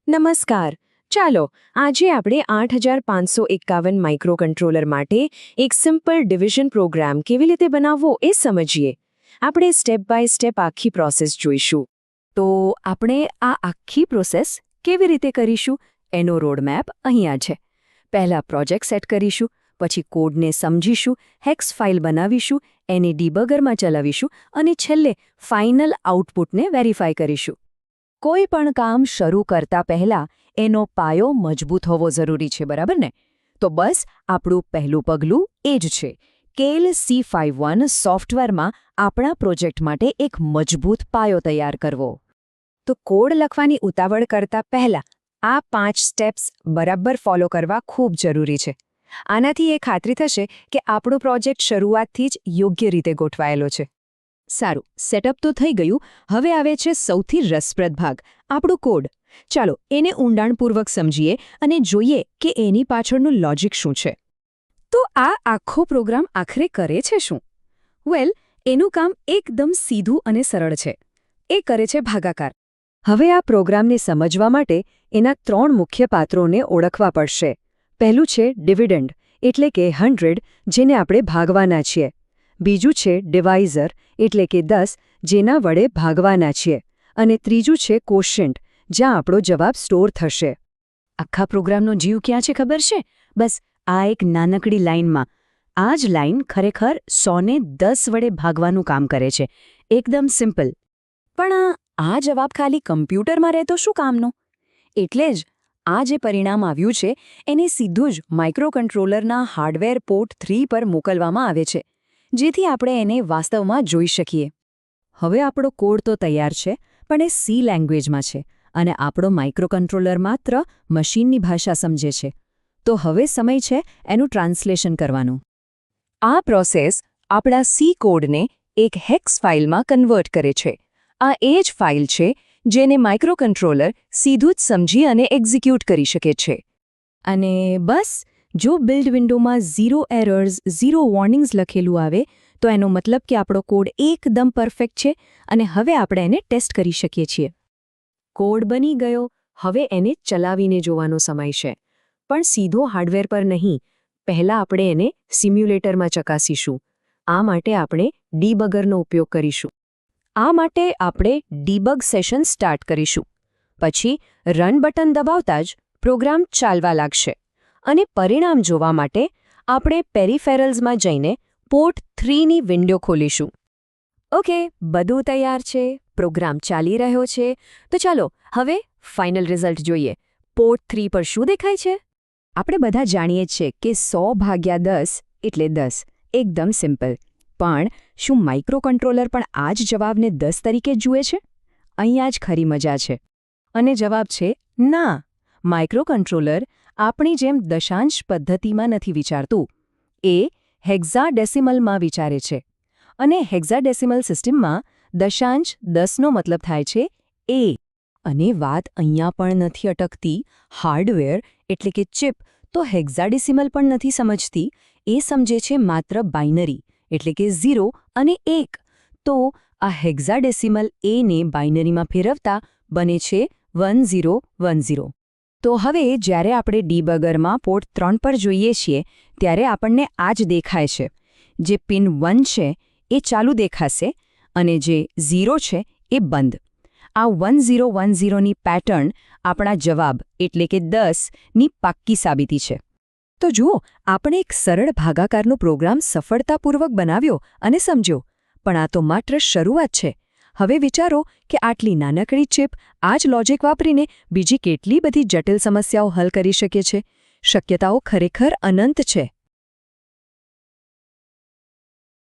નમસ્કાર. ચાલો આજે આપણે 8551 માઇક્રોકન્ટ્રોલર માટે એક સિમ્પલ ડિવિઝન પ્રોગ્રામ કેવી રીતે બનાવવો એ સમજીએ. આપણે સ્ટેપ બાય સ્ટેપ આખી પ્રોસેસ જોઈશું. તો આપણે આ આખી પ્રોસેસ કેવી રીતે કરીશું એનો રોડમેપ અહીંયા છે. પહેલા પ્રોજેક્ટ સેટ કરીશું, પછી કોડને સમજીશું, હેક્સ ફાઇલ બનાવીશું, એને ડીબગરમાં ચલાવીશું અને છેલ્લે ફાઇનલ આઉટપુટને વેરીફાઈ કરીશું. કોઈ પણ કામ શરૂ કરતા પહેલા એનો પાયો મજબૂત હોવો જરૂરી છે, બરાબર ને? તો બસ આપણું પહેલું પગલું એ જ છે. કેલ C51 સોફ્ટવેરમાં આપણા પ્રોજેક્ટ માટે એક મજબૂત પાયો તૈયાર કરવો. તો કોડ લખવાની ઉતાવળ કરતા પહેલા આ 5 સ્ટેપ્સ બરાબર ફોલો કરવા ખૂબ જરૂરી છે. આનાથી એ ખાતરી થશે કે આપણો પ્રોજેક્ટ શરૂઆતથી જ યોગ્ય રીતે ગોઠવાયેલો છે. સારું, સેટઅપ તો થઈ ગયું. હવે આવે છે સૌથી રસપ્રદ ભાગ, આપણું કોડ. ચાલો એને ઊંડાણપૂર્વક સમજીએ અને જોઈએ કે એની પાછળનું લોજિક શું છે. તો આ આખો પ્રોગ્રામ આખરે કરે છે શું? વેલ, એનું કામ એકદમ સીધું અને સરળ છે. એ કરે છે ભાગાકાર. હવે આ પ્રોગ્રામને સમજવા માટે એના 3 મુખ્ય પાત્રોને ઓળખવા પડશે. પહેલું છે ડિવિડન્ડ, એટલે કે 100, જેને આપણે ભાગવાના છીએ. બીજું છે ડિવાઇઝર, એટલે કે 10, જેના વડે ભાગવાના છીએ. અને ત્રીજું છે કોશન્ટ, જ્યાં આપણો જવાબ સ્ટોર થશે. આખા પ્રોગ્રામનો જીવ ક્યાં છે ખબર છે? બસ આ એક નાનકડી લાઇનમાં. આ જ લાઇન ખરેખર 100ને 10 વડે ભાગવાનું કામ કરે છે. એકદમ સિમ્પલ. પણ આ જવાબ ખાલી કમ્પ્યુટરમાં રહેતો શું કામનો? એટલે જ આ જે પરિણામ આવ્યું છે એને સીધું જ માઇક્રોકન્ટ્રોલરના હાર્ડવેર પોર્ટ 3 પર મોકલવામાં આવે છે, જેથી આપણે એને વાસ્તવમાં જોઈ શકીએ. હવે આપણો કોડ તો તૈયાર છે, પણ એ સી લેંગ્વેજમાં છે અને આપણો માઇક્રોકન્ટ્રોલર માત્ર મશીનની ભાષા સમજે છે. તો હવે સમય છે એનું ટ્રાન્સલેશન કરવાનું. આ પ્રોસેસ આપણા સી કોડને એક હેક્સ ફાઇલમાં કન્વર્ટ કરે છે. આ એ જ ફાઇલ છે જેને માઇક્રોકન્ટ્રોલર સીધું જ સમજી અને એક્ઝિક્યુટ કરી શકે છે. અને બસ જો બિલ્ડ વિન્ડોમાં 0 એરર્સ 0 વોર્નિંગ્સ લખેલું આવે તો એનો મતલબ કે આપણો કોડ એકદમ પરફેક્ટ છે અને હવે આપણે એને ટેસ્ટ કરી શકીએ છીએ. કોડ બની ગયો, હવે એને ચલાવીને જોવાનો સમય છે. પણ સીધો હાર્ડવેર પર નહીં, પહેલાં આપણે એને સિમ્યુલેટરમાં ચકાસીશું. આ માટે આપણે ડીબગરનો ઉપયોગ કરીશું. આ માટે આપણે ડીબગ સેશન સ્ટાર્ટ કરીશું. પછી રન બટન દબાવતા જ પ્રોગ્રામ ચાલવા લાગશે. અને પરિણામ જોવા માટે આપણે પેરિફેરલ્સમાં જઈને પોર્ટ 3ની વિન્ડો ખોલીશું. ઓકે, બધું તૈયાર છે, પ્રોગ્રામ ચાલી રહ્યો છે. તો ચાલો હવે ફાઇનલ રિઝલ્ટ જોઈએ. પોર્ટ 3 પર શું દેખાય છે? આપણે બધા જાણીએ છીએ કે 100/10 એટલે 10. એકદમ સિમ્પલ. પણ શું માઇક્રોકન્ટ્રોલર પણ આ જ જવાબને 10 તરીકે જુએ છે? અહીંયા જ ખરી મજા છે. અને જવાબ છે ના. માઇક્રોકન્ટ્રોલર આપણી જેમ દશાંશ પદ્ધતિમાં નથી વિચારતું. એ હેક્સાડેસિમલમાં વિચારે છે. અને હેક્સાડેસિમલ સિસ્ટમમાં દશાંશ 10નો મતલબ થાય છે એ. અને વાત અહીંયા પણ નથી અટકતી. હાર્ડવેર એટલે કે ચિપ તો હેક્સાડેસિમલ પણ નથી સમજતી. એ સમજે છે માત્ર બાઇનરી, એટલે કે 0 અને 1. તો આ હેક્સાડેસિમલ એને બાઇનરીમાં ફેરવતા બને છે 1010. તો હવે જ્યારે આપણે ડીબગરમાં પોર્ટ 3 પર જોઈએ છીએ ત્યારે આપણને આ જ દેખાય છે. જે પિન 1 છે એ ચાલુ દેખાશે અને જે 0 છે એ બંધ. આ 1010ની પેટર્ન આપણા જવાબ એટલે કે 10ની પાક્કી સાબિતી છે. તો જુઓ, આપણે એક સરળ ભાગાકારનો પ્રોગ્રામ સફળતાપૂર્વક બનાવ્યો અને સમજ્યો. પણ આ તો માત્ર શરૂઆત છે. હવે વિચારો કે આટલી નાનકડી ચિપ આ જ લોજિક વાપરીને બીજી કેટલી બધી જટિલ સમસ્યાઓ હલ કરી શકે છે. શક્યતાઓ ખરેખર અનંત છે.